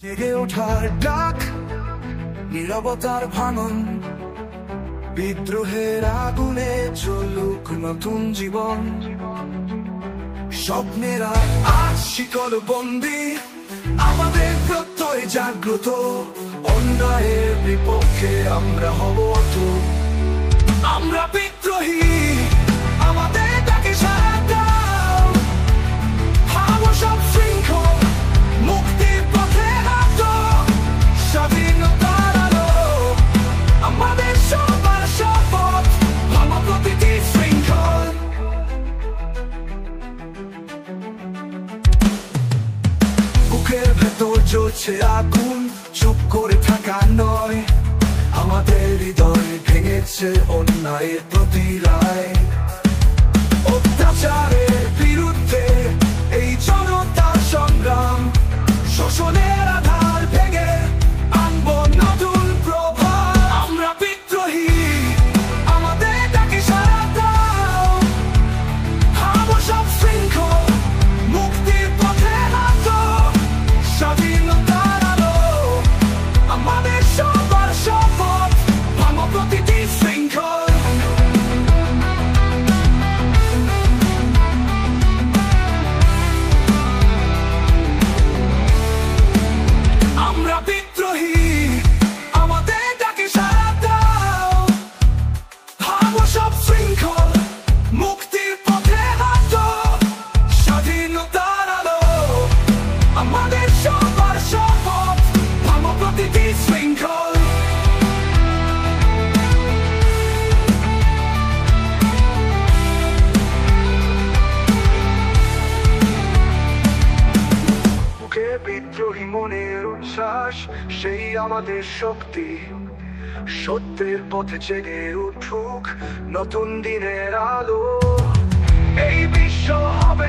জেগে ওঠার ডাক, নীরবতার ভাঙন, বিদ্রোহের আগুনে চলুক নতুন জীবন। স্বপ্নেরা আজ শিকল বন্দি, আমাদের প্রত্যয় জাগ্রত। অন্যায়ের বিপক্ষে আমরা হব অটুট। আমরা বিদ্রোহী, আমাদের ডাকে সাড়া দাও। হাবো সব শৃঙ্খল, মুক্তির পথে হাঁটো। স্বাধীনতার আলো আমাদের সবার শপথ, ভাঙো প্রতিটি শৃঙ্খল। বুকের ভেতর জ্বলছে আগুন, চুপ করে থাকা নয়। আমাদের হৃদয় ভেঙেছে অন্যায়ের প্রতি রায়। অত্যাচারের বিরুদ্ধে এই জনতার সংগ্রাম, শোষণের আধার ভেঙে আনবো নতুন প্রভাত। আমরা বিদ্রোহী, আমাদের ডাকে সাড়া দাও। হাবো সব শৃঙ্খল, মুক্তির পথে হাঁটো। স্বাধীনতার আলো আমাদের সবার শপথ, ভাঙো প্রতিটি শৃঙ্খল। আমরা বিদ্রোহী, আমাদের ডাকে সাড়া দাও। ভাঙো সব শৃঙ্খল, মুক্তির পথে হাঁটো। স্বাধীনতার আলো আমাদের সবার শপথ, ভাঙো প্রতিটি শৃঙ্খল। বুকে বিদ্রোহী মনের উচ্ছ্বাস, সেই আমাদের শক্তি। সত্যের পথে জেগে উঠুক নতুন দিনের আলো। এই বিশ্ব হবে